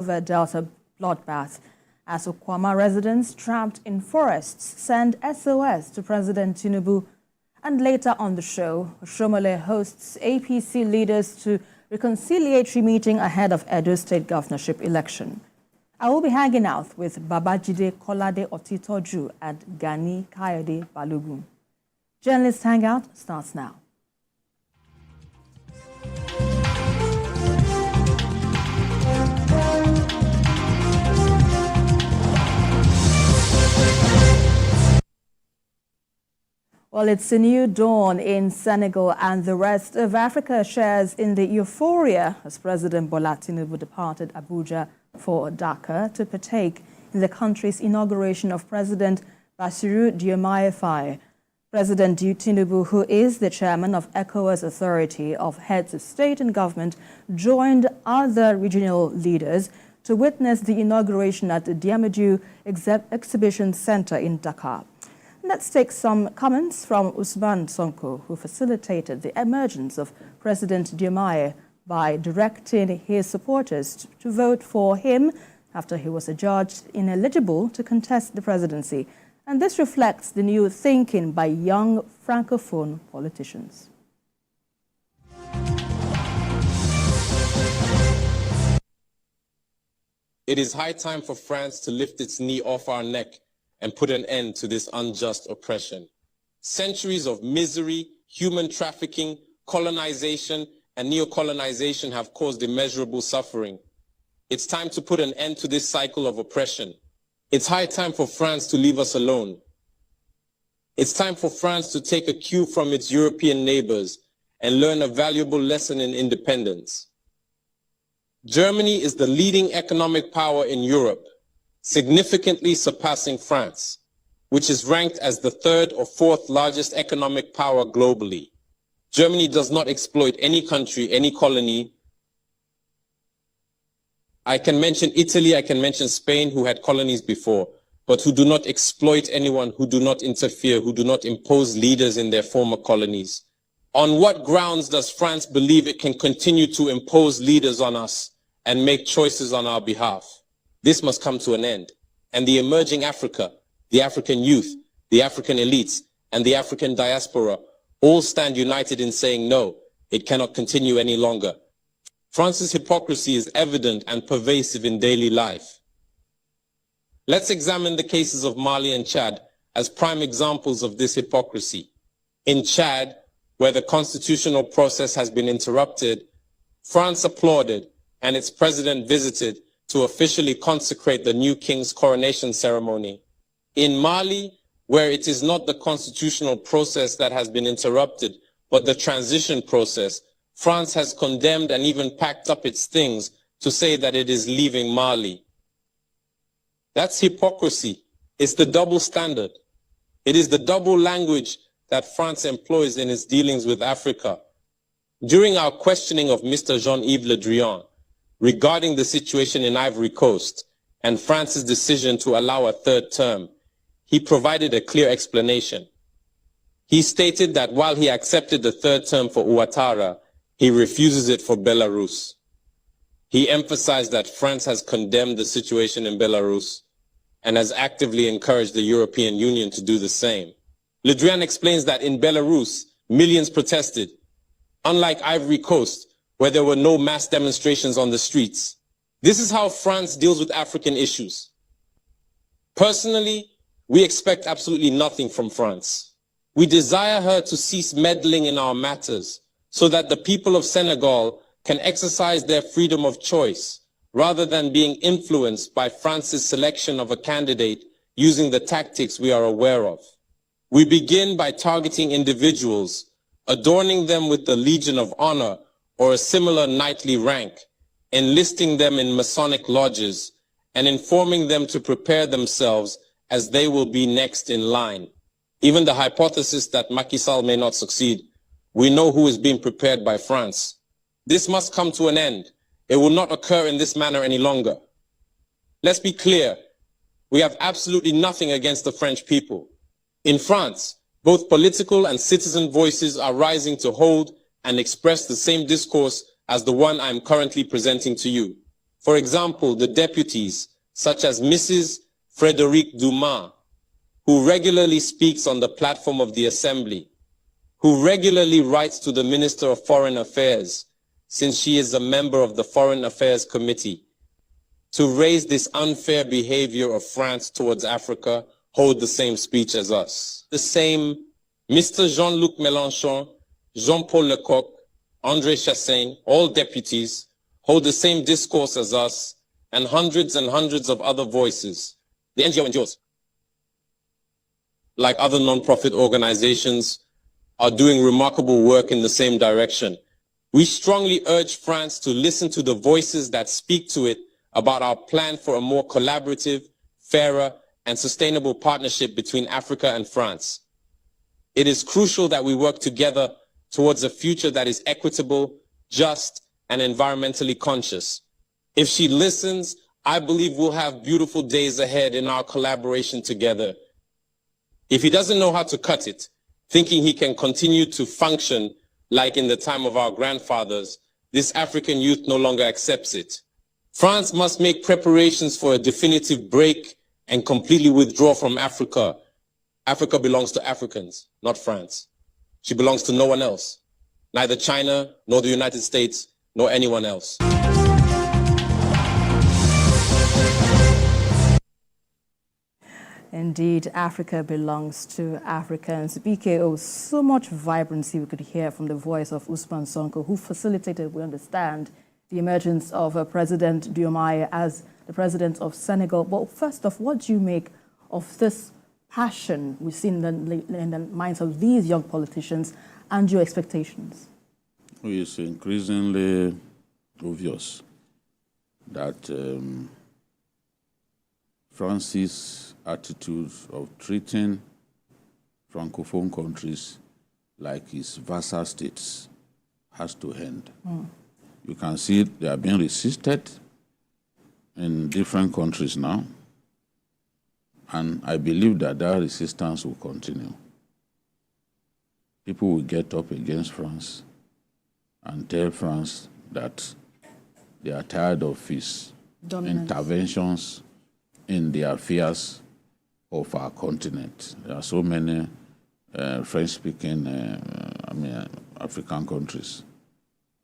over Delta bloodbath as Okwama residents trapped in forests send SOS to President Tinubu. And later on the show, Shomole hosts APC leaders to reconciliatory meeting ahead of Edo State governorship election. I will be hanging out with Babajide Kolade Otitoju and Gani Kayode Balogun. Journalist Hangout starts now. Well, it's a new dawn in Senegal, and the rest of Africa shares in the euphoria as President Bola Tinubu departed Abuja for Dhaka to partake in the country's inauguration of President Bassirou Diomaye Faye. President Tinubu, who is the chairman of ECOWAS Authority of Heads of State and Government, joined other regional leaders to witness the inauguration at the Diamadiou Exhibition Center in Dhaka. Let's take some comments from Usman Sonko, who facilitated the emergence of President Diomaye by directing his supporters to vote for him after he was adjudged ineligible to contest the presidency. And this reflects the new thinking by young Francophone politicians. It is high time for France to lift its knee off our neck and put an end to this unjust oppression. Centuries of misery, human trafficking, colonization, and neocolonization have caused immeasurable suffering. It's time to put an end to this cycle of oppression. It's high time for France to leave us alone. It's time for France to take a cue from its European neighbors and learn a valuable lesson in independence. Germany is the leading economic power in Europe, significantly surpassing France, which is ranked as the third or fourth largest economic power globally. Germany does not exploit any country, any colony. I can mention Italy, I can mention Spain, who had colonies before, but who do not exploit anyone, who do not interfere, who do not impose leaders in their former colonies. On what grounds does France believe it can continue to impose leaders on us and make choices on our behalf? This must come to an end. And the emerging Africa, the African youth, the African elites, and the African diaspora all stand united in saying no, it cannot continue any longer. France's hypocrisy is evident and pervasive in daily life. Let's examine the cases of Mali and Chad as prime examples of this hypocrisy. In Chad, where the constitutional process has been interrupted, France applauded and its president visited to officially consecrate the new king's coronation ceremony. In Mali, where it is not the constitutional process that has been interrupted, but the transition process, France has condemned and even packed up its things to say that it is leaving Mali. That's hypocrisy. It's the double standard. It is the double language that France employs in its dealings with Africa. During our questioning of Mr. Jean-Yves Le Drian, regarding the situation in Ivory Coast and France's decision to allow a third term, he provided a clear explanation. He stated that while he accepted the third term for Ouattara, he refuses it for Belarus. He emphasized that France has condemned the situation in Belarus and has actively encouraged the European Union to do the same. Le Drian explains that in Belarus, millions protested, unlike Ivory Coast, where there were no mass demonstrations on the streets. This is how France deals with African issues. Personally, we expect absolutely nothing from France. We desire her to cease meddling in our matters so that the people of Senegal can exercise their freedom of choice rather than being influenced by France's selection of a candidate using the tactics we are aware of. We begin by targeting individuals, adorning them with the Legion of Honor or a similar knightly rank, enlisting them in Masonic lodges, and informing them to prepare themselves as they will be next in line. Even the hypothesis that Macky Sall may not succeed, we know who is being prepared by France. This must come to an end. It will not occur in this manner any longer. Let's be clear, we have absolutely nothing against the French people. In France, both political and citizen voices are rising to hold and express the same discourse as the one I am currently presenting to you. For example, the deputies, such as Mrs. Frédérique Dumas, who regularly speaks on the platform of the Assembly, who regularly writes to the Minister of Foreign Affairs, since she is a member of the Foreign Affairs Committee, to raise this unfair behavior of France towards Africa, hold the same speech as us. The same Mr. Jean-Luc Mélenchon, Jean-Paul Lecoq, André Chassaigne, all deputies, hold the same discourse as us, and hundreds of other voices. The NGOs, like other non-profit organizations, are doing remarkable work in the same direction. We strongly urge France to listen to the voices that speak to it about our plan for a more collaborative, fairer, and sustainable partnership between Africa and France. It is crucial that we work together towards a future that is equitable, just, and environmentally conscious. If she listens, I believe we'll have beautiful days ahead in our collaboration together. If he doesn't know how to cut it, thinking he can continue to function like in the time of our grandfathers, this African youth no longer accepts it. France must make preparations for a definitive break and completely withdraw from Africa. Africa belongs to Africans, not France. She belongs to no one else, neither China, nor the United States, nor anyone else. Indeed, Africa belongs to Africans. BKO, so much vibrancy we could hear from the voice of Usman Sonko, who facilitated, we understand, the emergence of President Diomaye as the president of Senegal. But first off, what do you make of this passion we've seen in the minds of these young politicians and your expectations? It's increasingly obvious that France's attitude of treating Francophone countries like its vassal states has to end. You can see they are being resisted in different countries now, and I believe that that resistance will continue. People will get up against France and tell France that they are tired of its interventions in the affairs of our continent. There are so many French-speaking African countries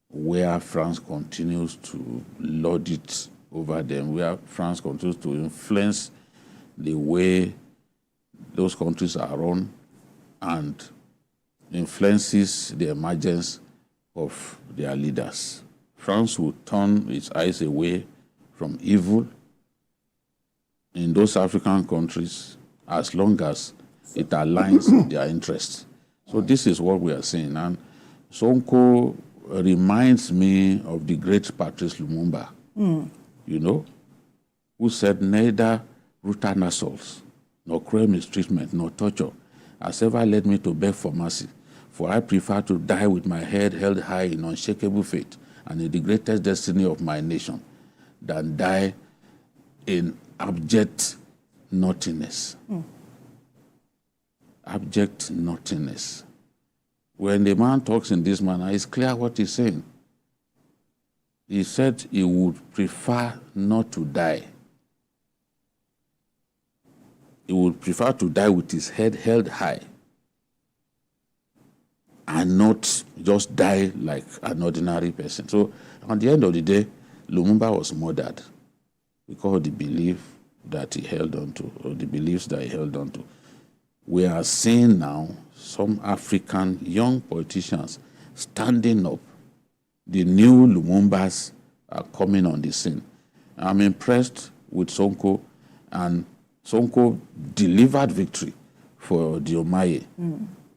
where France continues to lord it over them, where France continues to influence the way those countries are run and influences the emergence of their leaders. France will turn its eyes away from evil in those African countries as long as it aligns with their interests. So this is what we are seeing. And Sonko reminds me of the great Patrice Lumumba, you know, who said neither brutal assaults, nor cruel mistreatment, nor torture has ever led me to beg for mercy. For I prefer to die with my head held high in unshakable faith and in the greatest destiny of my nation than die in abject nothingness. Abject nothingness. When the man talks in this manner, it's clear what he's saying. He said he would prefer not to die. He would prefer to die with his head held high and not just die like an ordinary person. So at the end of the day, Lumumba was murdered because of the belief that he held on to, or the beliefs that he held on to. We are seeing now some African young politicians standing up. The new Lumumbas are coming on the scene. I'm impressed with Sonko, and Sonko delivered victory for Diomaye.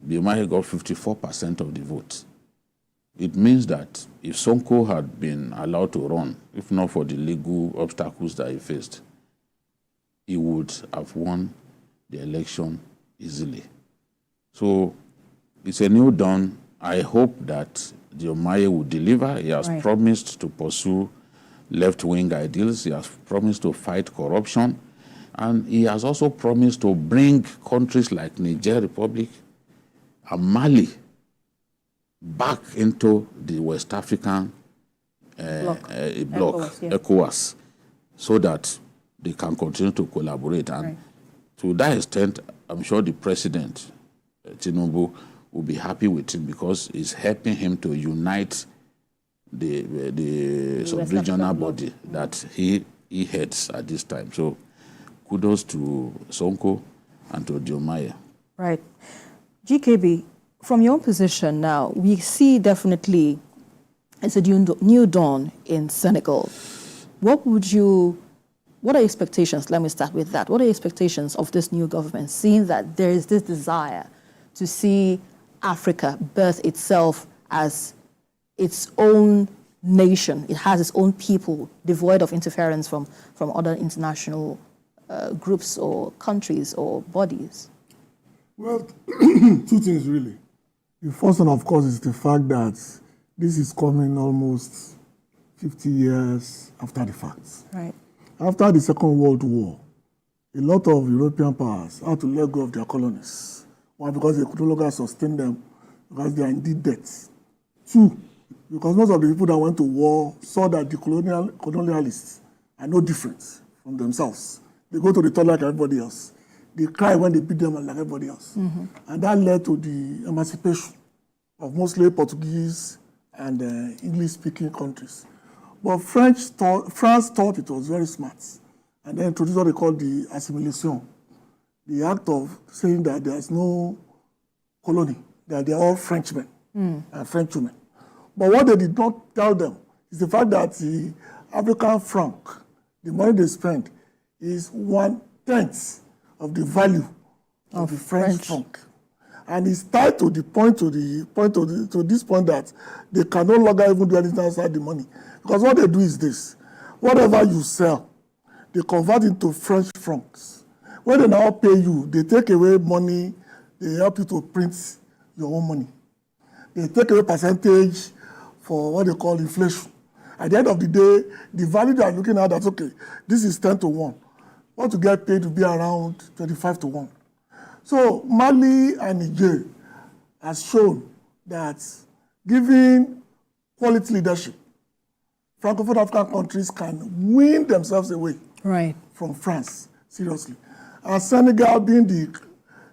Diomaye got 54% of the vote. It means that if Sonko had been allowed to run, if not for the legal obstacles that he faced, he would have won the election easily. So it's a new dawn. I hope that Diomaye will deliver. He has promised to pursue left-wing ideals. He has promised to fight corruption. And he has also promised to bring countries like Niger Republic and Mali back into the West African ECOWAS, so that they can continue to collaborate. And to that extent, I'm sure the president, Tinubu, will be happy with him because it's helping him to unite the sub-regional body that he heads at this time. So kudos to Sonko and to Diomaye. Right. GKB, from your position now, we see definitely it's a new dawn in Senegal. What are your expectations? Let me start with that. What are your expectations of this new government, seeing that there is this desire to see Africa birth itself as its own nation? It has its own people, devoid of interference from other international groups or countries or bodies. Well, two things really. The first one, of course, is the fact that this is coming almost 50 years after the fact. Right. After the Second World War, a lot of European powers had to let go of their colonies. One, because they could no longer sustain them, because they are indeed debt. Two, because most of the people that went to war saw that the colonialists are no different from themselves. They go to the toilet like everybody else. They cry when they beat them like everybody else. Mm-hmm. And that led to the emancipation of mostly Portuguese and English-speaking countries. But France thought it was very smart. And then introduced what they call the assimilation, the act of saying that there's no colony, that they're all Frenchmen and Frenchwomen. But what they did not tell them is the fact that the African franc, the money they spend, is 1/10 of the value of the French franc. And it's tied to the point to this point that they can no longer even do anything outside the money. Because what they do is this: whatever you sell, they convert into French francs. When they now pay you, they take away money, they help you to print your own money. They take away percentage for what they call inflation. At the end of the day, the value they are looking at, that's okay, this is 10-1. What you get paid will be around 25-1. So Mali and Niger has shown that giving quality leadership, Francophone African countries can win themselves away from France, seriously. And Senegal being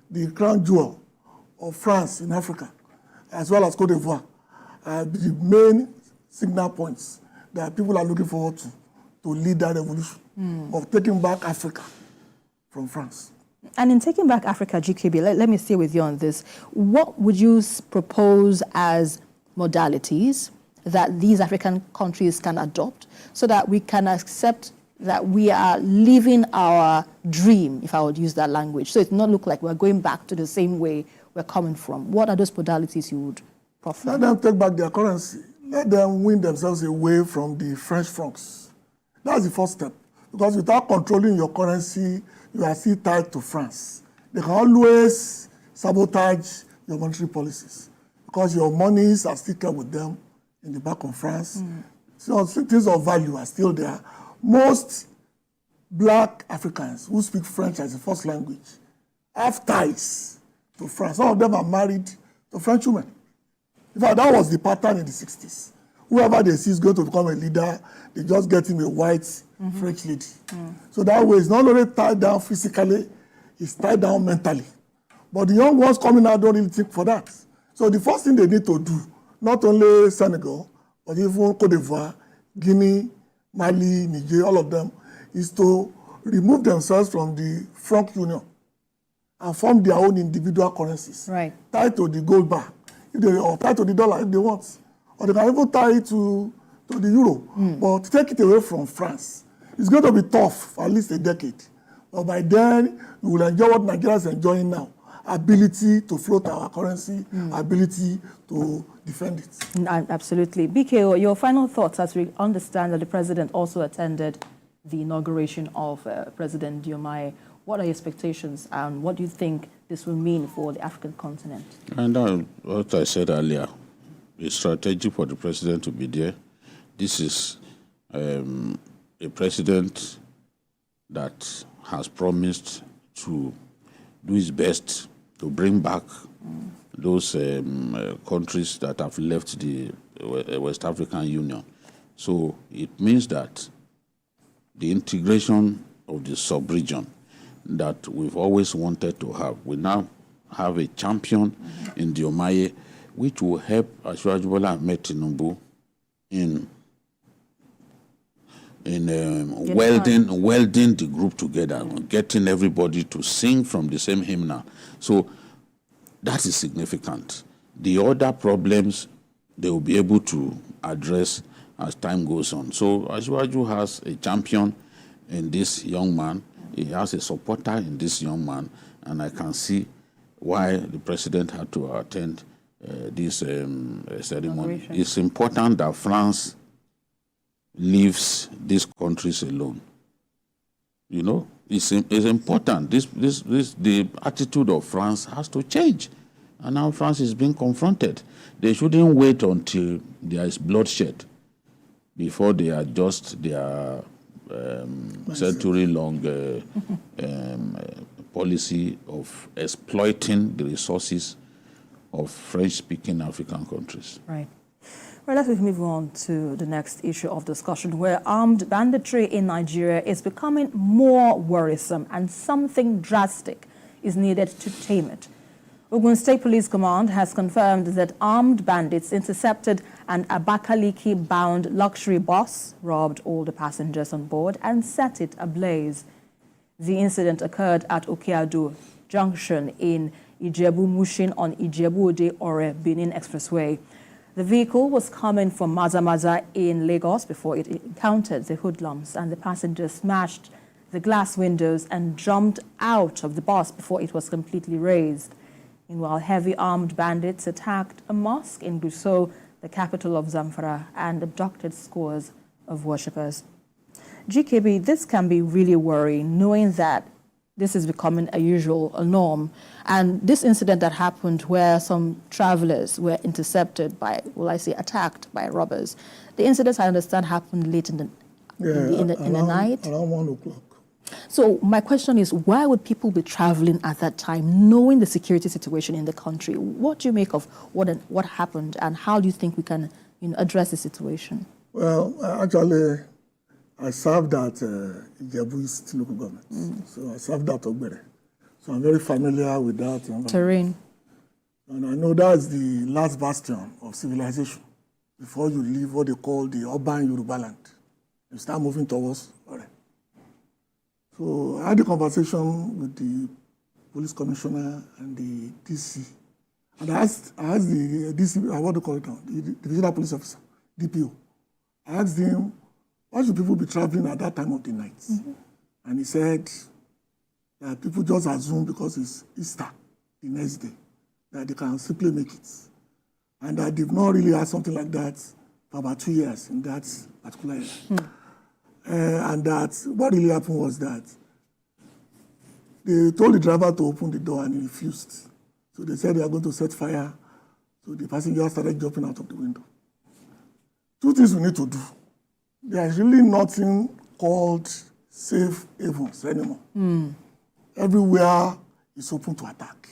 the crown jewel of France in Africa, as well as Cote d'Ivoire, are the main signal points that people are looking forward to lead that revolution of taking back Africa from France. And in taking back Africa, GKB, let me stay with you on this. What would you propose as modalities that these African countries can adopt so that we can accept that we are living our dream, if I would use that language, so it not look like we're going back to the same way we're coming from? What are those modalities you would prefer? Let them take back their currency. Let them win themselves away from the French francs. That's the first step. Because without controlling your currency, you are still tied to France. They can always sabotage your monetary policies because your monies are still kept with them in the back of France. So things of value are still there. Most black Africans who speak French as a first language have ties to France. Some of them are married to French women. In fact, that was the pattern in the 60s. Whoever they see is going to become a leader, they just get him a white French lady. So that way, it's not only tied down physically, it's tied down mentally. But the young ones coming out don't really think for that. So the first thing they need to do, not only Senegal, but even Cote d'Ivoire, Guinea, Mali, Niger, all of them, is to remove themselves from the franc union and form their own individual currencies, tied to the gold bar, or tied to the dollar if they want. Or they can even tie it to the euro. But to take it away from France, it's going to be tough for at least a decade. But by then, we will enjoy what Nigeria is enjoying now. Ability to float our currency, ability to defend it. Absolutely. BKO, your final thoughts as we understand that the president also attended the inauguration of President Diomaye. What are your expectations and what do you think this will mean for the African continent? And what I said earlier, it's strategic for the president to be there. This is a president that has promised to do his best to bring back those countries that have left the West African Union So it means that the integration of the sub-region that we've always wanted to have, we now have a champion in Diomaye, which will help Asiwaju Bola Ahmed Tinubu in welding the group together, getting everybody to sing from the same hymnal. So that is significant. The other problems they will be able to address as time goes on. So Asiwaju has a champion in this young man. He has a supporter in this young man, and I can see why the president had to attend this ceremony. It's important that France leaves these countries alone. You know, it's important. The attitude of France has to change, and now France is being confronted. They shouldn't wait until there is bloodshed before they adjust their century-long policy of exploiting the resources of French-speaking African countries. Right. Well, let's move on to the next issue of discussion, where armed banditry in Nigeria is becoming more worrisome and something drastic is needed to tame it. Ogun State Police Command has confirmed that armed bandits intercepted an Abakaliki-bound luxury bus, robbed all the passengers on board, and set it ablaze. The incident occurred at Okeado Junction in Ijebu-Mushin on Ijebu-Ode-Ore Benin Expressway. The vehicle was coming from Maza-Maza in Lagos before it encountered the hoodlums, and the passengers smashed the glass windows and jumped out of the bus before it was completely razed. Meanwhile, heavy armed bandits attacked a mosque in Gusau, the capital of Zamfara, and abducted scores of worshippers. GKB, this can be really worrying, knowing that this is becoming a norm. And this incident that happened where some travelers were intercepted by, attacked by robbers. The incidents, I understand, happened late in the night. Around 1 o'clock. So my question is, why would people be traveling at that time, knowing the security situation in the country? What do you make of what happened, and how do you think we can address the situation? Well, actually, I served at Ijebu East local government. So I served at Ogbere. So I'm very familiar with that terrain. And I know that's the last bastion of civilization before you leave what they call the urban Yoruba land. You start moving towards Ore. So I had a conversation with the police commissioner and the DC. And I asked the DC, what do you call it now? The divisional police officer, DPO. I asked him, why should people be traveling at that time of the night? And he said that people just assume because it's Easter, the next day, that they can simply make it. And that they've not really had something like that for about 2 years in that particular area. And that what really happened was that they told the driver to open the door and he refused. So they said they are going to set fire. So the passenger started jumping out of the window. Two things we need to do. There is really nothing called safe havens anymore. Everywhere is open to attack.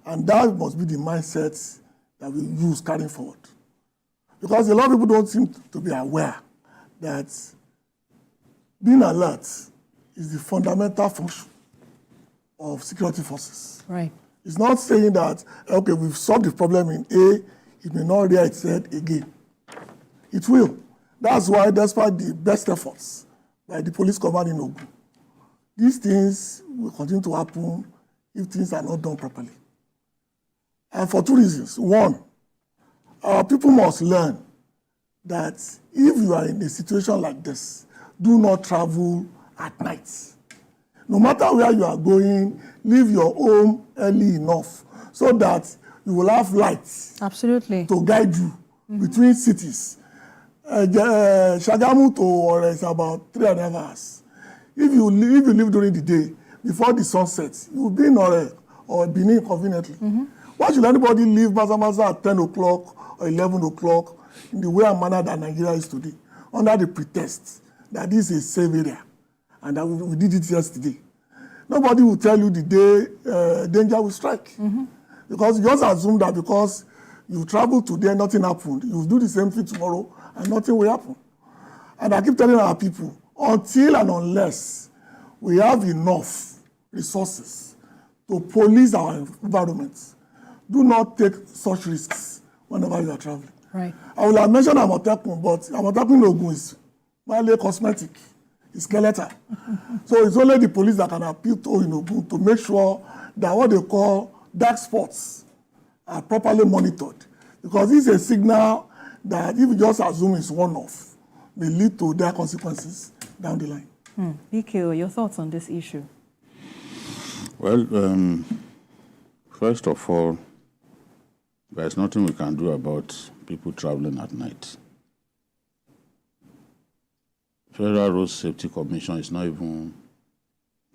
And that must be the mindset that we use carrying forward. Because a lot of people don't seem to be aware that being alert is the fundamental function of security forces. Right. It's not saying that, okay, we've solved the problem in A, it may not rear its head again. It will. That's why, despite the best efforts by the police command in Ogun, these things will continue to happen if things are not done properly. And for two reasons. One, our people must learn that if you are in a situation like this, do not travel at night. No matter where you are going, leave your home early enough so that you will have lights. Absolutely. To guide you between cities. Shagamu to Ore is about 3.5 hours. If you live during the day, before the sun sets, you will be in Ore or Benin conveniently. Why should anybody leave Maza-Maza at 10 o'clock or 11 o'clock in the way and manner that Nigeria is today, under the pretext that this is a safe area and that we did it yesterday? Nobody will tell you the day danger will strike. Because you just assume that because you travel today, nothing happened, you will do the same thing tomorrow and nothing will happen. And I keep telling our people, until and unless we have enough resources to police our environment, do not take such risks whenever you are traveling. Right. I will have mentioned Amotekun, but Amotekun Ogun is merely cosmetic. It's skeletal. So it's only the police that can appeal to in Ogun to make sure that what they call dark spots are properly monitored. Because this is a signal that if you just assume it's one-off, may lead to their consequences down the line. BK, your thoughts on this issue? Well, first of all, there's nothing we can do about people traveling at night. Federal Road Safety Commission is not even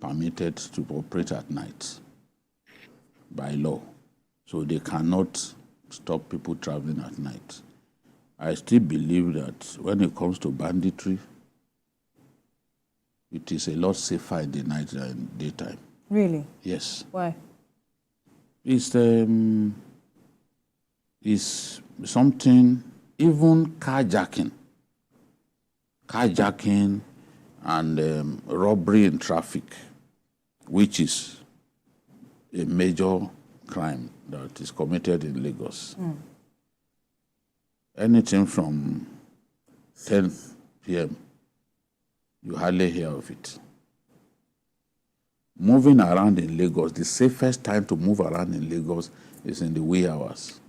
permitted to operate at night by law. So they cannot stop people traveling at night. I still believe that when it comes to banditry, it is a lot safer in the night than in daytime. Really? Yes. Why? It's something, even carjacking and robbery in traffic, which is a major crime that is committed in Lagos. Anything from 10 p.m., you hardly hear of it. Moving around in Lagos, the safest time to move around in Lagos is in the wee hours.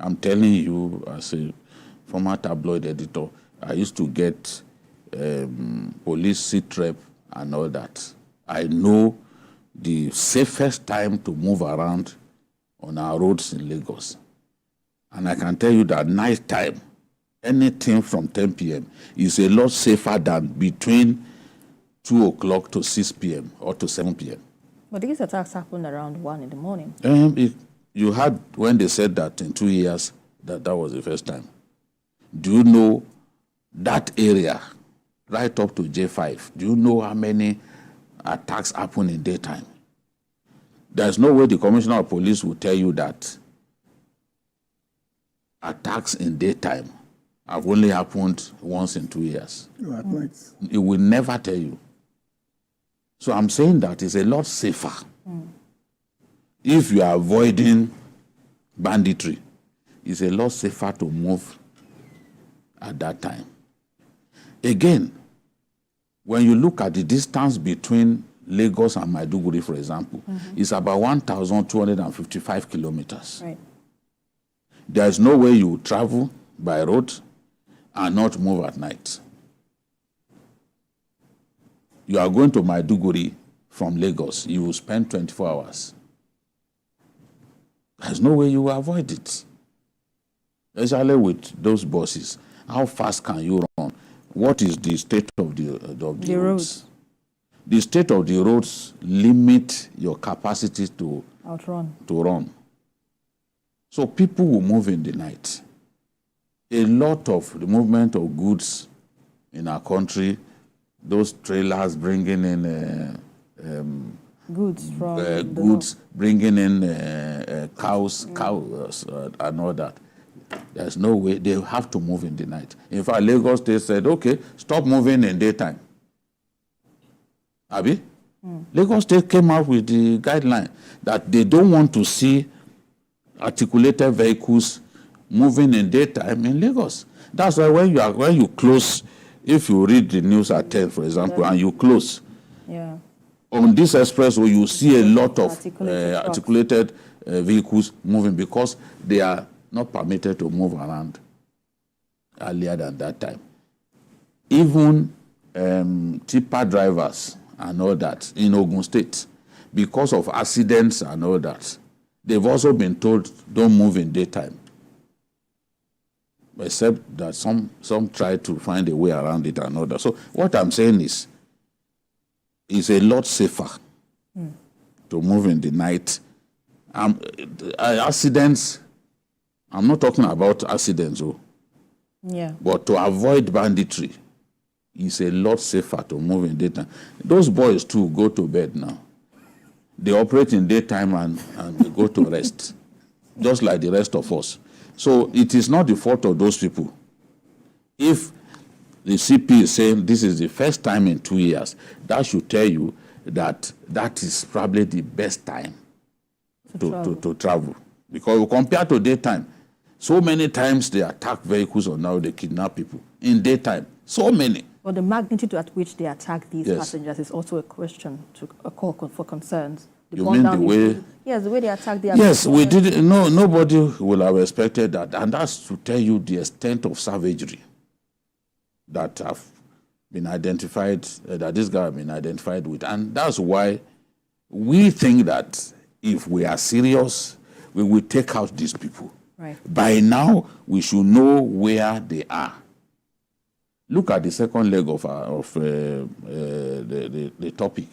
I'm telling you, as a former tabloid editor, I used to get police sit rep and all that. I know the safest time to move around on our roads in Lagos. And I can tell you that night time, anything from 10 p.m. is a lot safer than between 2 o'clock to 6 p.m. or to 7 p.m. But these attacks happened around 1 in the morning. You had when they said that in 2 years, that was the first time. Do you know that area, right up to J5, do you know how many attacks happen in daytime? There's no way the commissioner of police will tell you that attacks in daytime have only happened once in 2 years. At night. It will never tell you. So I'm saying that it's a lot safer if you are avoiding banditry. It's a lot safer to move at that time. Again, when you look at the distance between Lagos and Maiduguri, for example, it's about 1,255 kilometers. Right. There is no way you travel by road and not move at night. You are going to Maiduguri from Lagos, you will spend 24 hours. There's no way you will avoid it. Especially with those buses. How fast can you run? What is the state of the roads? The state of the roads limit your capacity to run. So people will move in the night. A lot of the movement of goods in our country, those trailers bringing in goods from goods, bringing in cows and all that. There's no way. They have to move in the night. In fact, Lagos State said, okay, stop moving in daytime. Abi? Lagos State came out with the guideline that they don't want to see articulated vehicles moving in daytime in Lagos. That's why when you close, if you read the news at 10, for example, and you close, on this expressway, you see a lot of articulated vehicles moving because they are not permitted to move around earlier than that time. Even tipper drivers and all that in Ogun State, because of accidents and all that, they've also been told don't move in daytime. Except that some try to find a way around it and all that. So what I'm saying is, it's a lot safer to move in the night. Accidents, I'm not talking about accidents, but to avoid banditry, it's a lot safer to move in daytime. Those boys too go to bed now. They operate in daytime and they go to rest, just like the rest of us. So it is not the fault of those people. If the CP is saying this is the first time in 2 years, that should tell you that that is probably the best time to travel. Because compared to daytime, so many times they attack vehicles or now they kidnap people. In daytime, so many. But the magnitude at which they attack these Yes. passengers is also a question, a call for concerns. You mean the way? Yes, the way they attack their... Yes, we did. No, nobody will have expected that. And that's to tell you the extent of savagery that have been identified, that this guy has been identified with. And that's why we think that if we are serious, we will take out these people. Right. By now, we should know where they are. Look at the second leg of the topic.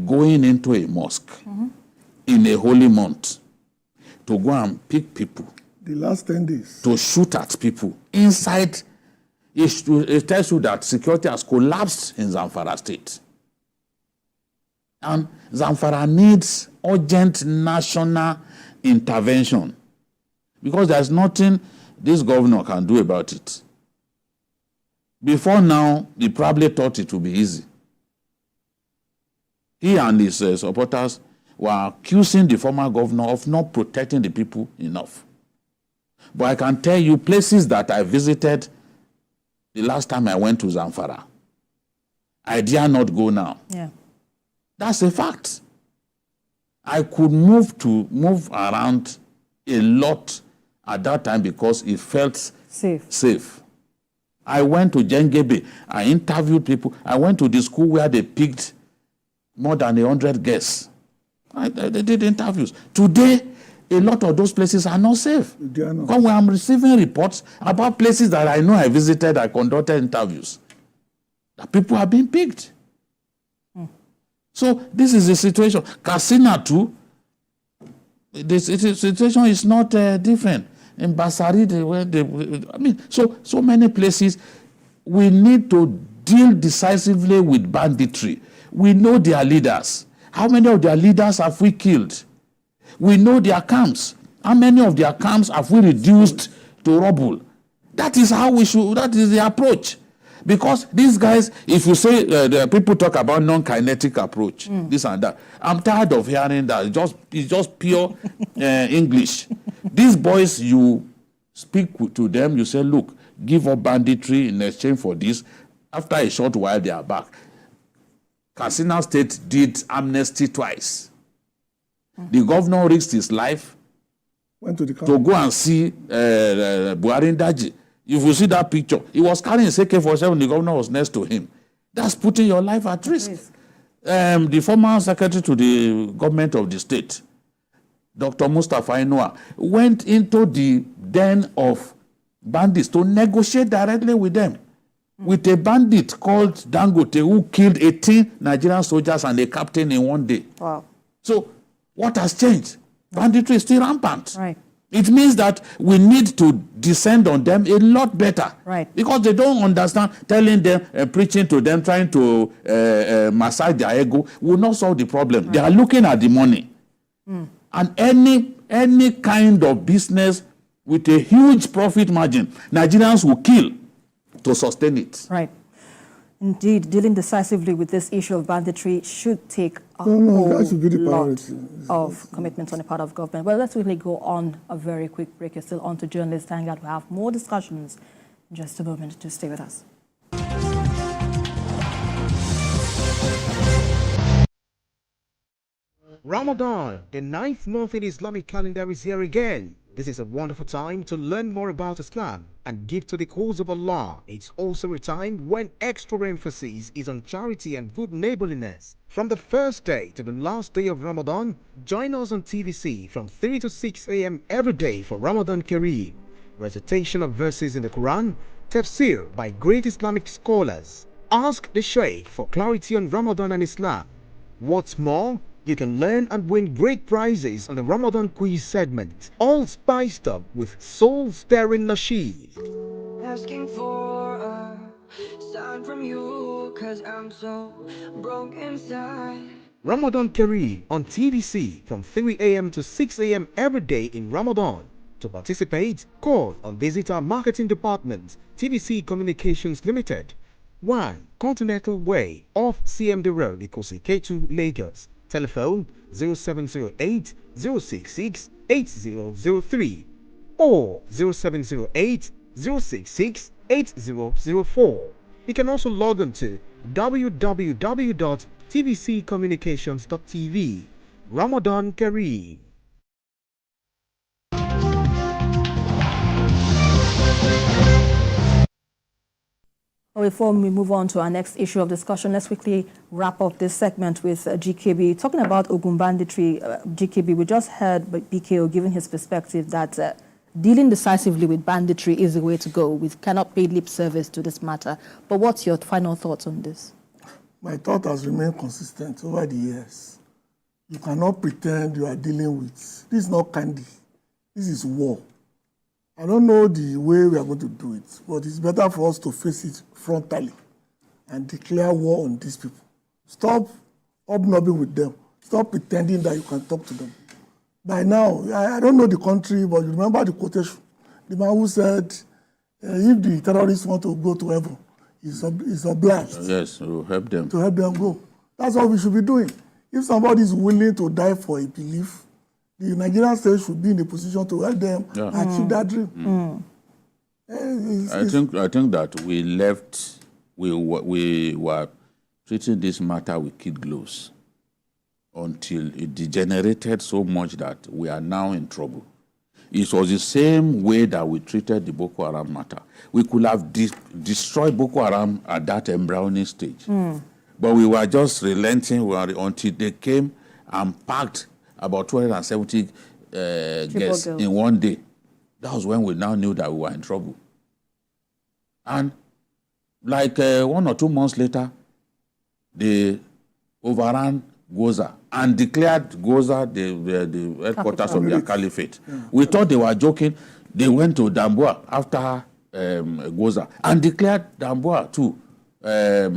Going into a mosque in a holy month to go and pick people. The last 10 days. To shoot at people inside. It tells you that security has collapsed in Zamfara state. And Zamfara needs urgent national intervention because there's nothing this governor can do about it. Before now, he probably thought it would be easy. He and his supporters were accusing the former governor of not protecting the people enough. But I can tell you places that I visited the last time I went to Zamfara, I dare not go now. Yeah. That's a fact. I could move around a lot at that time because it felt safe. I went to Jengebe. I interviewed people. I went to the school where they picked more than 100 guests. They did interviews. Today, a lot of those places are not safe. They are not. Because when I'm receiving reports about places that I know I visited, I conducted interviews, that people are being picked. So this is the situation. Katsina too, the situation is not different. In Basari, so many places, we need to deal decisively with banditry. We know their leaders. How many of their leaders have we killed? We know their camps. How many of their camps have we reduced to rubble? That is how we should, that is the approach. Because these guys, if you say, the people talk about non-kinetic approach, this and that. I'm tired of hearing that. It's just pure English. These boys, you speak to them, you say, look, give up banditry in exchange for this. After a short while, they are back. Katsina State did amnesty twice. The governor risked his life Went to the to go and see Buhari Daji. If you see that picture, he was carrying AK-47, the governor was next to him. That's putting your life at risk. The former secretary to the government of the state, Dr. Mustafa Inua, went into the den of bandits to negotiate directly with them. With a bandit called Dangote who killed 18 Nigerian soldiers and a captain in one day. Wow. So what has changed? Banditry is still rampant. Right. It means that we need to descend on them a lot better. Right. Because they don't understand, telling them, preaching to them, trying to massage their ego will not solve the problem. Right. They are looking at the money. And any kind of business with a huge profit margin, Nigerians will kill to sustain it. Right. Indeed, dealing decisively with this issue of banditry should take a whole that should be the lot priority. of commitments on the part of government. Well, let's really go on a very quick break. You're still on to Journalist Hangout. We'll have more discussions in just a moment. To stay with us. Ramadan, the 9th month in the Islamic calendar, is here again. This is a wonderful time to learn more about Islam and give to the cause of Allah. It's also a time when extra emphasis is on charity and good neighborliness. From the first day to the last day of Ramadan, join us on TVC from 3 to 6 a.m. every day for Ramadan Kareem. Recitation of verses in the Quran, tafsir by great Islamic scholars. Ask the Shaykh for clarity on Ramadan and Islam. What's more, you can learn and win great prizes on the Ramadan quiz segment, all spiced up with soul-stirring nasheed. Asking for a sign from you, 'cause I'm so broke inside. Ramadan Kareem on TVC from 3 a.m. to 6 a.m. every day in Ramadan. To participate, call or visit our marketing department, TVC Communications Limited, 1 Continental Way, off CMD Road, Ikosi K2, Lagos. Telephone 0708 066 8003 or 0708 066 8004. You can also log on to www.tvccommunications.tv. Ramadan Kareem. Before we move on to our next issue of discussion, let's quickly wrap up this segment with GKB. Talking about Ogun banditry, GKB, we just heard BKO giving his perspective that dealing decisively with banditry is the way to go. We cannot pay lip service to this matter. But what's your final thoughts on this? My thought has remained consistent over the years. You cannot pretend you are dealing with, this is not candy, this is war. I don't know the way we are going to do it, but it's better for us to face it frontally and declare war on these people. Stop hobnobbing with them. Stop pretending that you can talk to them. By now, I don't know the country, but you remember the quotation. The man who said, if the terrorists want to go to heaven, he's obliged. Yes, to help them. To help them go. That's what we should be doing. If somebody is willing to die for a belief, the Nigerian state should be in a position to help them achieve that dream. I think that we were treating this matter with kid gloves until it degenerated so much that we are now in trouble. It was the same way that we treated the Boko Haram matter. We could have destroyed Boko Haram at that embryonic stage. But we were just relenting until they came and packed about 270 guests in one day. That was when we now knew that we were in trouble. And like 1 or 2 months later, they overran Goza and declared Goza the headquarters of their caliphate. We thought they were joking. They went to Damboa after Goza and declared Damboa too a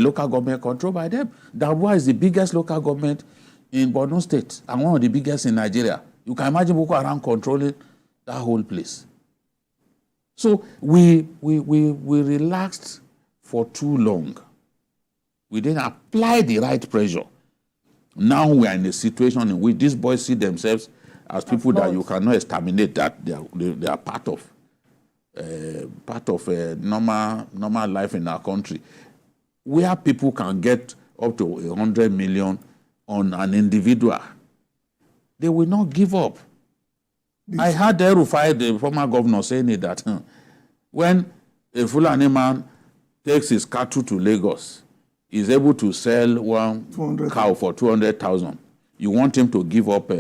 local government controlled by them. Damboa is the biggest local government in Borno State and one of the biggest in Nigeria. You can imagine Boko Haram controlling that whole place. So we relaxed for too long. We didn't apply the right pressure. Now we are in a situation in which these boys see themselves as people that you cannot exterminate, that they are part of normal life in our country, where people can get up to 100 million on an individual. They will not give up. I heard Rufai, the former governor, saying it that when a Fulani man takes his cattle to Lagos, he's able to sell one cow for 200,000. You want him to give up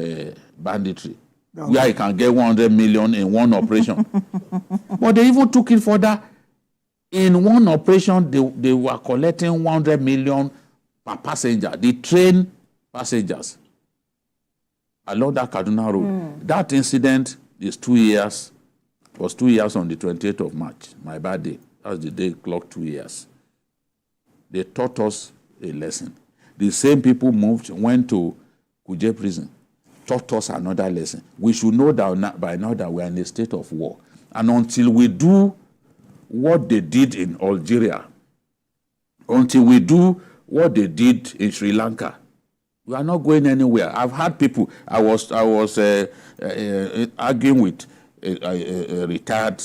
banditry, where he can get 100 million in one operation. But they even took it further. In one operation, they were collecting 100 million per passenger. The train passengers along that Kaduna Road. That incident is 2 years. Was 2 years on the 28th of March, my birthday. That was the day clocked 2 years. They taught us a lesson. The same people went to Kuje prison, taught us another lesson. We should know that by now that we are in a state of war. And until we do what they did in Algeria, until we do what they did in Sri Lanka, we are not going anywhere. I've had people, I was arguing with a retired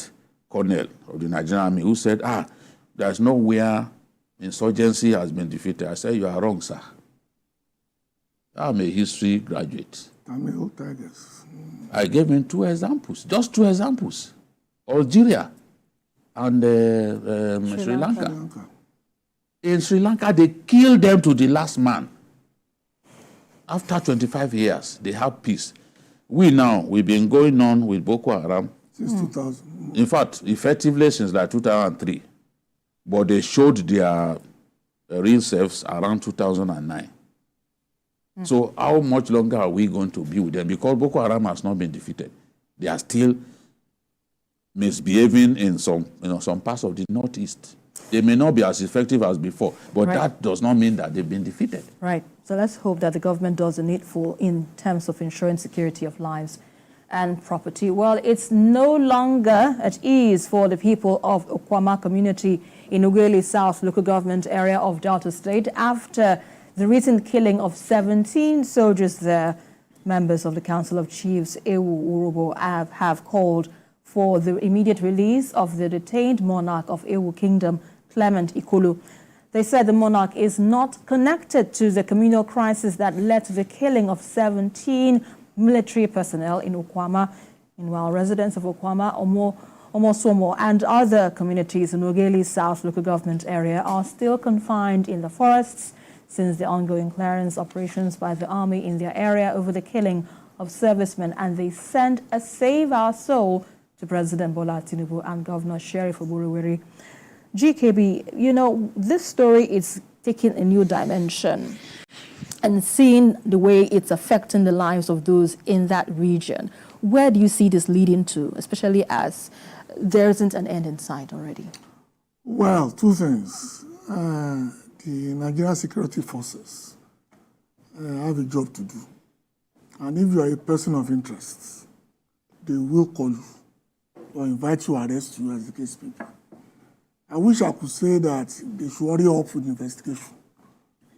colonel of the Nigerian Army who said, there's nowhere insurgency has been defeated. I said, you are wrong, sir. I'm a history graduate. I gave him 2 examples, just 2 examples. Algeria and Sri Lanka. In Sri Lanka, they killed them to the last man. After 25 years, they have peace. We've been going on with Boko Haram since 2000. In fact, effectively since like 2003. But they showed their real selves around 2009. So how much longer are we going to be with them? Because Boko Haram has not been defeated. They are still misbehaving in some parts of the Northeast. They may not be as effective as before, but that does not mean that they've been defeated. Right. So let's hope that the government does the needful in terms of ensuring security of lives. and property. Well, it's no longer at ease for the people of Okwama community in Ughelli South local government area of Delta State after the recent killing of 17 soldiers there. Members of the Council of Chiefs, Ewu Urobo, have called for the immediate release of the detained monarch of Ewu Kingdom, Clement Ikulu. They said the monarch is not connected to the communal crisis that led to the killing of 17 military personnel in Okwama. Meanwhile, residents of Okwama, Omosomo, and other communities in Ughelli South local government area are still confined in the forests since the ongoing clearance operations by the army in their area over the killing of servicemen, and they sent a Save Our Soul to President Bola Tinubu and Governor Sheriff Oburuweri. GKB, you know, this story is taking a new dimension and seeing the way it's affecting the lives of those in that region. Where do you see this leading to, especially as there isn't an end in sight already? Well, two things. The Nigerian security forces have a job to do. And if you are a person of interest, they will call you or invite you, arrest you, as the case may be. I wish I could say that they should hurry up with the investigation,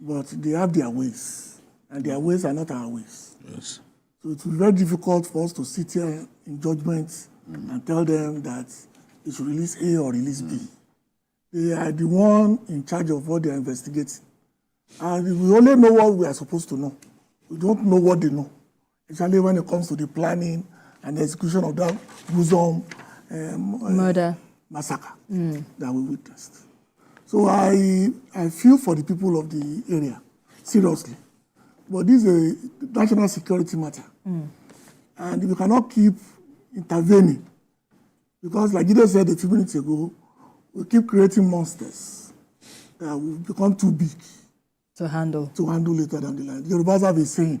but they have their ways, and their ways are not our ways. Yes. So it will be very difficult for us to sit here in judgment and tell them that they should release A or release B. They are the one in charge of what they are investigating. And we only know what we are supposed to know. We don't know what they know, especially when it comes to the planning and the execution of that gruesome murder massacre that we witnessed. So I feel for the people of the area, seriously. But this is a national security matter. And we cannot keep intervening. Because like Gideon said a few minutes ago, we keep creating monsters that will become too big to handle later down the line. The Yorubas have a saying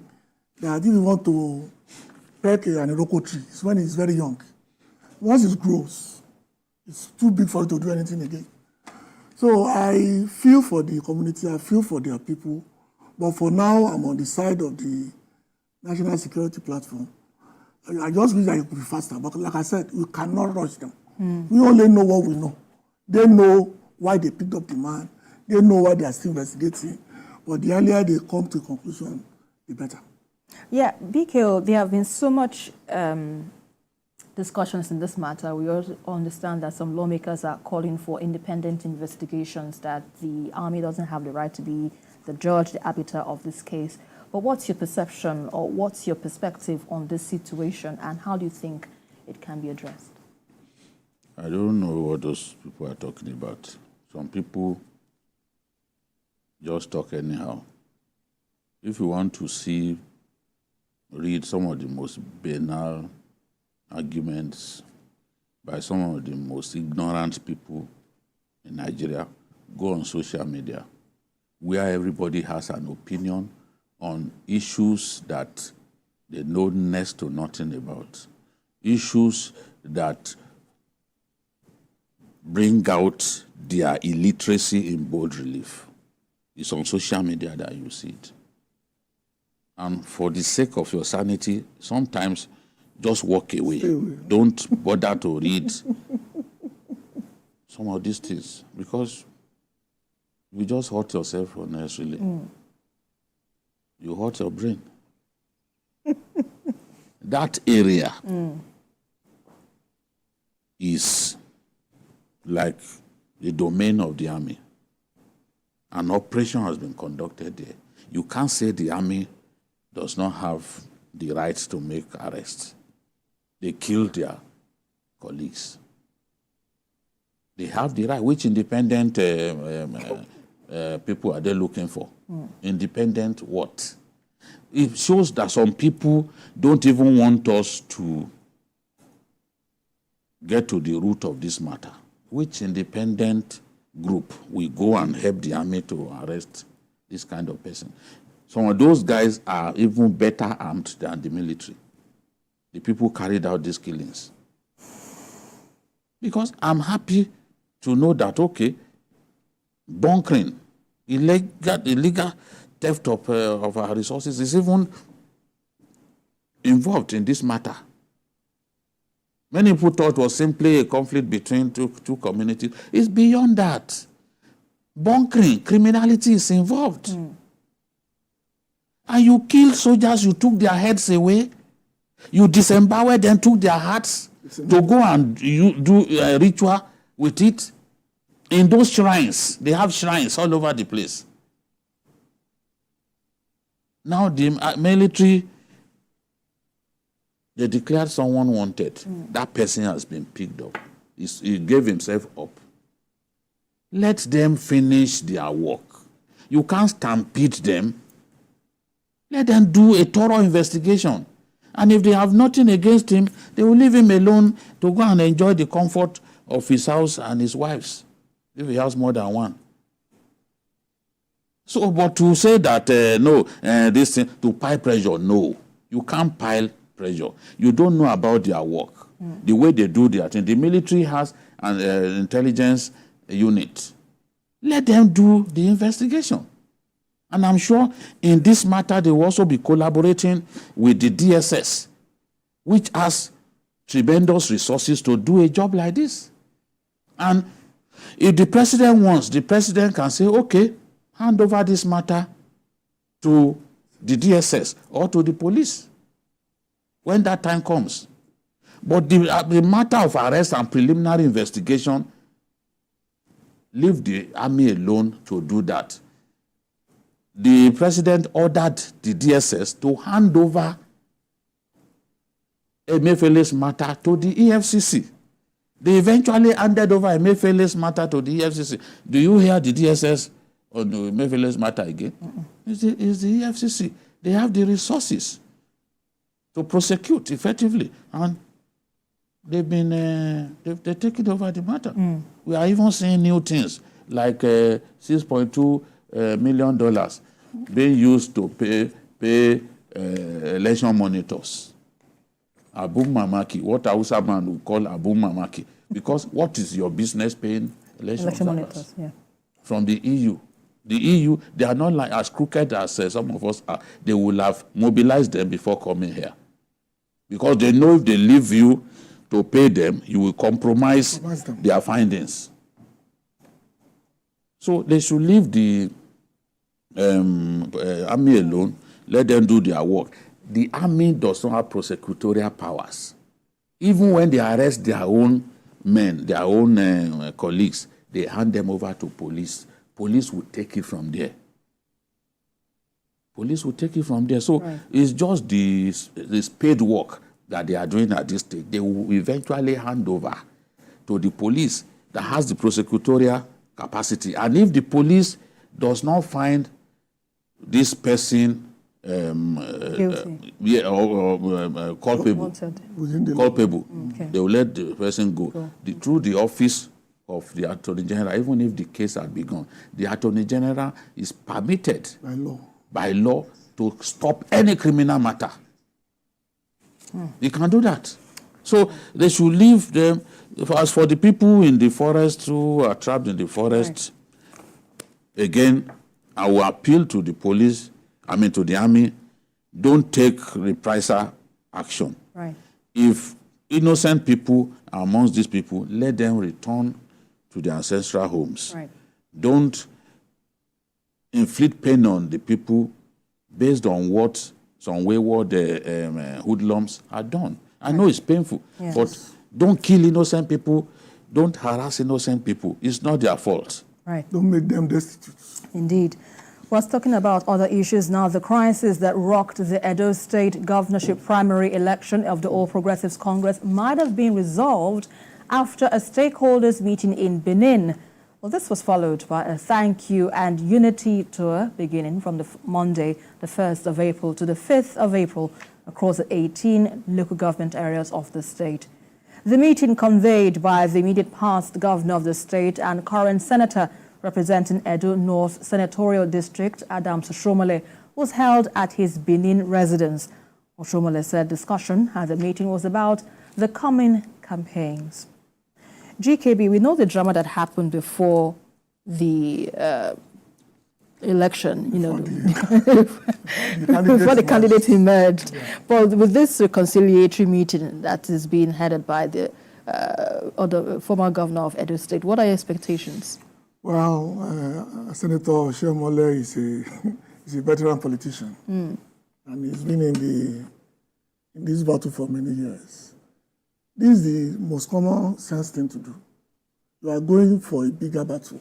that if you want to peck an iroko tree, it's when it's very young. Once it grows, it's too big for it to do anything again. So I feel for the community, I feel for their people, but for now, I'm on the side of the national security platform. I just wish that it could be faster, but like I said, we cannot rush them. We only know what we know. They know why they picked up the man. They know why they are still investigating. But the earlier they come to a conclusion, the better. Yeah, BKO, there have been so much discussions in this matter. We also understand that some lawmakers are calling for independent investigations, that the army doesn't have the right to be the judge, the arbiter of this case. But what's your perception or what's your perspective on this situation, and how do you think it can be addressed? I don't know what those people are talking about. Some people just talk anyhow. If you want to read some of the most banal arguments by some of the most ignorant people in Nigeria, go on social media, where everybody has an opinion on issues that they know next to nothing about, issues that bring out their illiteracy in bold relief. It's on social media that you see it. And for the sake of your sanity, sometimes just walk away. Don't bother to read some of these things, because you just hurt yourself unnecessarily. You hurt your brain. That area is like the domain of the army. An operation has been conducted there. You can't say the army does not have the right to make arrests. They killed their colleagues. They have the right. Which independent people are they looking for? Independent what? It shows that some people don't even want us to get to the root of this matter. Which independent group will go and help the army to arrest this kind of person? Some of those guys are even better armed than the military. The people carried out these killings. Because I'm happy to know that, okay, bunkering, illegal theft of our resources is even involved in this matter. Many people thought it was simply a conflict between two communities. It's beyond that. Bunkering, criminality is involved. And you killed soldiers, you took their heads away. You disemboweled them, took their hearts to go and do a ritual with it. In those shrines, they have shrines all over the place. Now the military, they declared someone wanted. That person has been picked up. He gave himself up. Let them finish their work. You can't stampede them. Let them do a thorough investigation. And if they have nothing against him, they will leave him alone to go and enjoy the comfort of his house and his wife's, if he has more than one. So, but to say that, this thing, to pile pressure, no. You can't pile pressure. You don't know about their work, the way they do their thing. The military has an intelligence unit. Let them do the investigation. And I'm sure in this matter, they will also be collaborating with the DSS, which has tremendous resources to do a job like this. And if the president wants, the president can say, okay, hand over this matter to the DSS or to the police when that time comes. But the matter of arrest and preliminary investigation, leave the army alone to do that. The president ordered the DSS to hand over Emefiele's matter to the EFCC. They eventually handed over Emefiele's matter to the EFCC. Do you hear the DSS on the Emefiele's matter again? It's the EFCC. They have the resources to prosecute effectively, and they've taken over the matter. We are even seeing new things like $6.2 million being used to pay election monitors. Abu Mamaki, what Hausa man will call Abu Mamaki. Because what is your business paying election monitors? Yeah. From the EU. The EU, they are not like as crooked as some of us are. They will have mobilized them before coming here. Because they know if they leave you to pay them, you will compromise their findings. So they should leave the army alone, let them do their work. The army does not have prosecutorial powers. Even when they arrest their own men, their own colleagues, they hand them over to police. Police will take it from there. Police will take it from there. So it's just this paid work that they are doing at this stage. They will eventually hand over to the police that has the prosecutorial capacity. And if the police does not find this person culpable, they will let the person go. Through the office of the Attorney General, even if the case had begun, the Attorney General is permitted by law to stop any criminal matter. He can do that. So they should leave them. As for the people in the forest who are trapped in the forest, again, I will appeal to the police, to the army, don't take reprisal action. If innocent people are amongst these people, let them return to their ancestral homes. Don't inflict pain on the people based on what some wayward hoodlums are done. I know it's painful, but don't kill innocent people, don't harass innocent people. It's not their fault. Don't make them destitute. Indeed. Was talking about other issues now. The crisis that rocked the Edo State governorship primary election of the All Progressives Congress might have been resolved after a stakeholders meeting in Benin. Well, this was followed by a thank you and unity tour beginning from the Monday, the 1st of April to the 5th of April across the 18 local government areas of the state. The meeting, conveyed by the immediate past governor of the state and current senator representing Edo North Senatorial District, Adams Oshiomhole, was held at his Benin residence. Oshiomhole said discussion at the meeting was about the coming campaigns. GKB, we know the drama that happened before the election, before before the candidate emerged. Yeah. But with this reconciliatory meeting that is being headed by the former governor of Edo State, what are your expectations? Well, Senator Shemole is a veteran politician, and he's been in this battle for many years. This is the most common sense thing to do. You are going for a bigger battle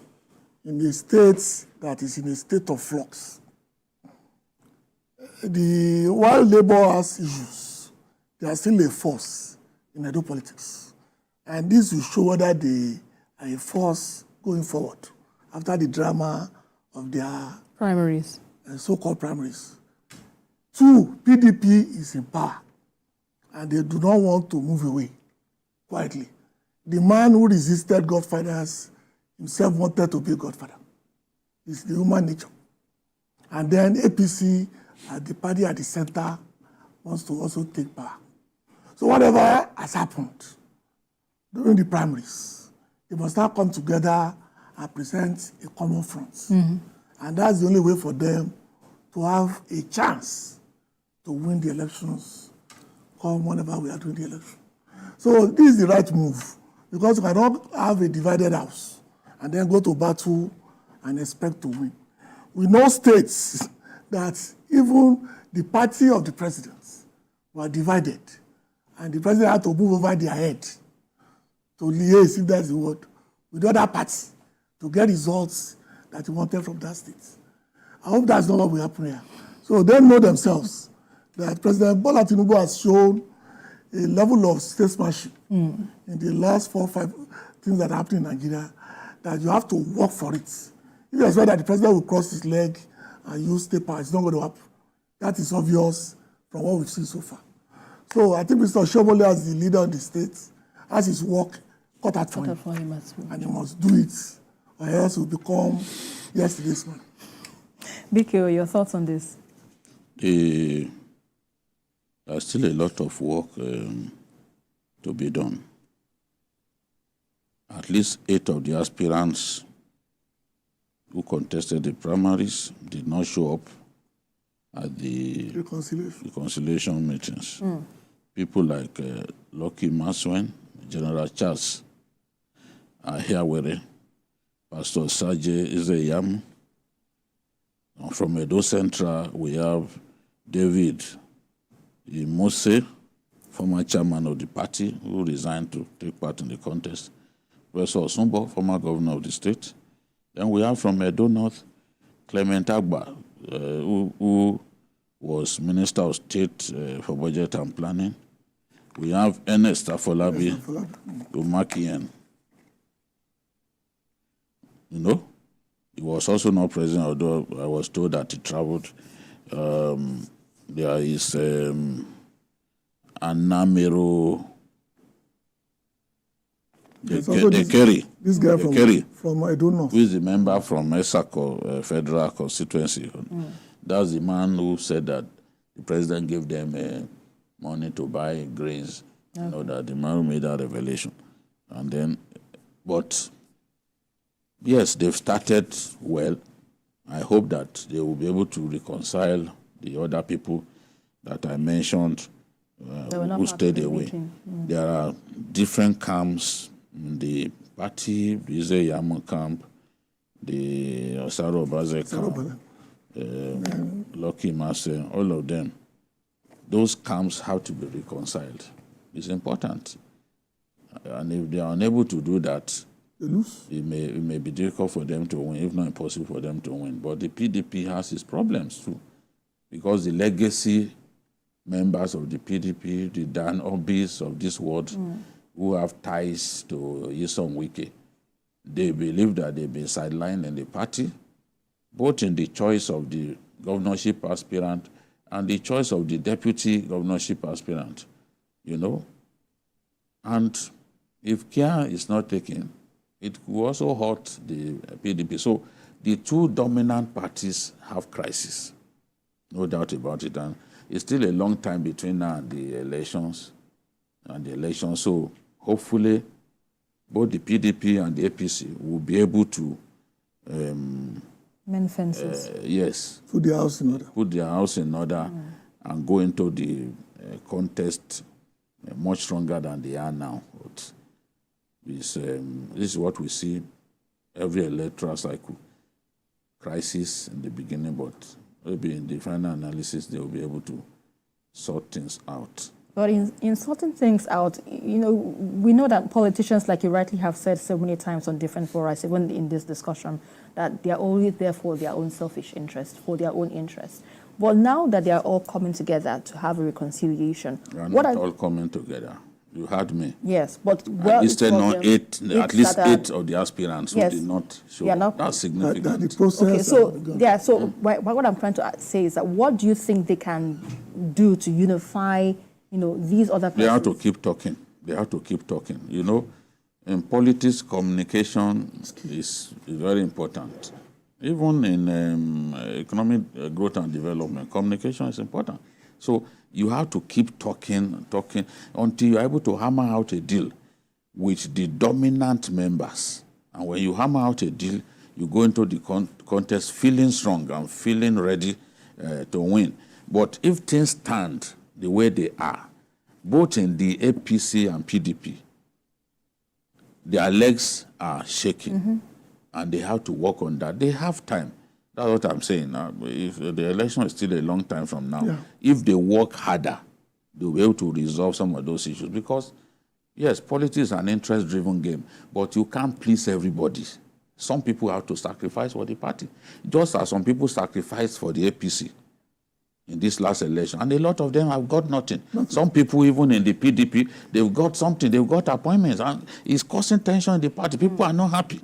in a state that is in a state of flux. While Labour has issues, they are still a force in Edo politics. And this will show whether they are a force going forward after the drama of their primaries, so-called primaries. 2, PDP is in power, and they do not want to move away quietly. The man who resisted Godfathers himself wanted to be a Godfather. It's the human nature. And then APC, the party at the center, wants to also take power. So whatever has happened during the primaries, they must now come together and present a common front. And that's the only way for them to have a chance to win the elections, come whenever we are doing the election. So this is the right move, because you cannot have a divided house and then go to battle and expect to win. We know states that even the party of the presidents were divided, and the president had to move over their head to liaise, if that's the word, with the other party to get results that he wanted from that state. I hope that's not what will happen here. So they know themselves that President Bola Tinubu has shown a level of statesmanship in the last 4 or 5 things that happened in Nigeria, that you have to work for it. If you expect that the president will cross his leg and use state power, it's not going to happen. That is obvious from what we've seen so far. So I think Mr. Shomole, as the leader of the state, has his work cut out for him. And he must do it, or else he will become yesterday's man. Biko, your thoughts on this? There's still a lot of work to be done. At least 8 of the aspirants who contested the primaries did not show up at the reconciliation meetings. People like Lucky Maswen, General Charles Ahiawere, Pastor Saje Izeyam. From Edo Central, we have David Mose, former chairman of the party, who resigned to take part in the contest. Professor Osumbo, former governor of the state. Then we have from Edo North, Clement Agba, who was Minister of State for Budget and Planning. We have Ernest Afolabi, Umakien. You know, he was also not present, although I was told that he traveled. There is Anamero Dekeri. This guy from I don't know. Who is a member from Esako Federal Constituency. That's the man who said that the president gave them money to buy grains. Okay. You know, that the man who made that revelation. And then, but yes, they've started well. I hope that they will be able to reconcile the other people that I mentioned who stayed away. There are different camps in the party, the Izeyamo camp, the Osaro Baze camp, Lucky Mase, all of them. Those camps have to be reconciled. It's important. And if they are unable to do that, it may be difficult for them to win, if not impossible for them to win. But the PDP has its problems too, because the legacy members of the PDP, the Dan Obis of this world, who have ties to Nyesom Wike, they believe that they've been sidelined in the party, both in the choice of the governorship aspirant and the choice of the deputy governorship aspirant, you know. And if care is not taken, it will also hurt the PDP. So the two dominant parties have crisis, no doubt about it. And it's still a long time between now and the elections. So hopefully both the PDP and the APC will be able to Men fences. Yes. Put the house in order. Put their house in order and go into the contest much stronger than they are now. But this is what we see every electoral cycle. Crisis in the beginning, but maybe in the final analysis they will be able to sort things out. But in sorting things out, you know, we know that politicians, like you rightly have said so many times on different forums, even in this discussion, that they are always there for their own selfish interest, for their own interests. But now that they are all coming together to have a reconciliation, We are not all coming together. You heard me. Yes, but At least eight of the aspirants who Yes. did not show. Yeah, not- That's significant. That the process. Okay, so has begun. yeah, so what I'm trying to say is that what do you think they can do to unify, you know, these other persons? They have to keep talking. They have to keep talking. You know, in politics, communication is very important. Even in economic growth and development, communication is important. So you have to keep talking until you're able to hammer out a deal with the dominant members. And when you hammer out a deal, you go into the contest feeling strong and feeling ready to win. But if things stand the way they are, both in the APC and PDP, their legs are shaking, and they have to work on that. They have time. That's what I'm saying. If the election is still a long time from now, if they work harder, they'll be able to resolve some of those issues. Because, yes, politics is an interest-driven game, but you can't please everybody. Some people have to sacrifice for the party, just as some people sacrificed for the APC in this last election, and a lot of them have got nothing. Some people, even in the PDP, they've got something, they've got appointments, and it's causing tension in the party. People are not happy,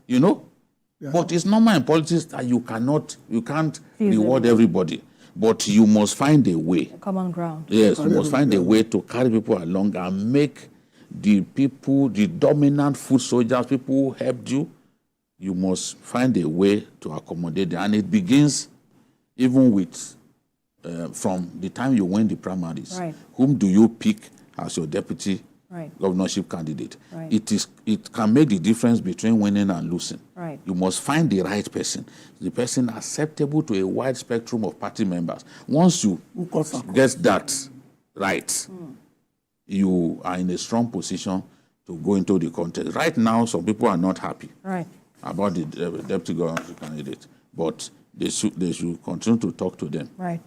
you know? Yeah. But it's normal in politics that you can't reward everybody, but you must find a way. Common ground. Yes, you must find a way to carry people along and make the people, the dominant foot soldiers, people who helped you, you must find a way to accommodate them. And it begins even with from the time you win the primaries. Right. Whom do you pick as your deputy governorship candidate? Right. It can make the difference between winning and losing. Right. You must find the right person, the person acceptable to a wide spectrum of party members. Once you get that right, you are in a strong position to go into the contest. Right now, some people are not happy about the deputy governorship candidate, but they should continue to talk to them. Right.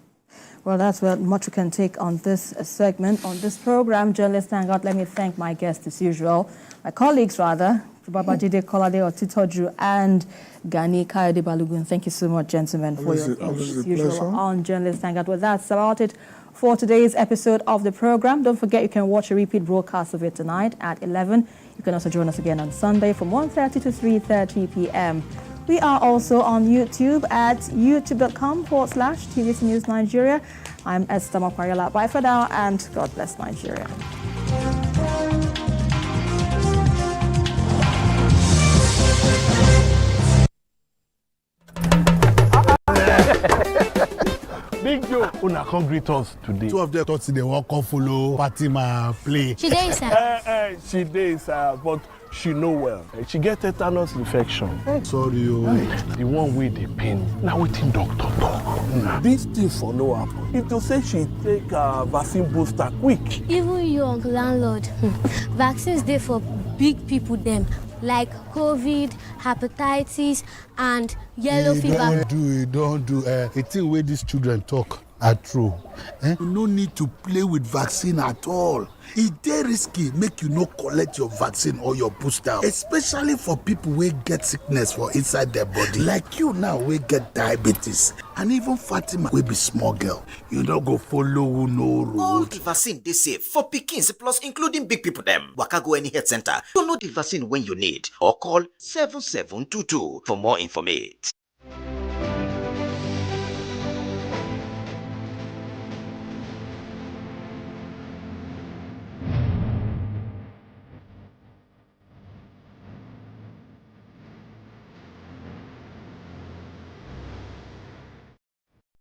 Well, that's what much we can take on this segment, on this program. Journalist Hangout, let me thank my guests as usual, my colleagues rather, Babajide Kolade Otitoju and Gani Kayode Balogun. Thank you so much, gentlemen, for your as usual on Journalist Hangout. Well, that's about it for today's episode of the program. Don't forget you can watch a repeat broadcast of it tonight at 11. You can also join us again on Sunday from 1:30 to 3:30 p.m. We are also on YouTube at youtube.com/TVC News Nigeria. I'm Esther Makwariola. Bye for now, and God bless Nigeria. Big Joe, una come greet us today. Two of them thought they won't come follow Fatima play. She dey sir. She dey sir, but she know well. She get tetanus infection. Sorry, oh. The one with the pain. Now wetin doctor talk. This thing for no happen. If to say she take vaccine booster quick. Even you, uncle landlord, vaccines dey for big people them, like COVID, hepatitis, and yellow fever. Don't do. A thing where these children talk are true. No need to play with vaccine at all. It's very risky. Make you no collect your vaccine or your booster, especially for people who get sickness for inside their body. Like you now, we get diabetes, and even Fatima will be small girl. You don't go follow no road. All the vaccine they say for pikins plus including big people them. Waka go any health center to know the vaccine when you need or call 7722 for more information.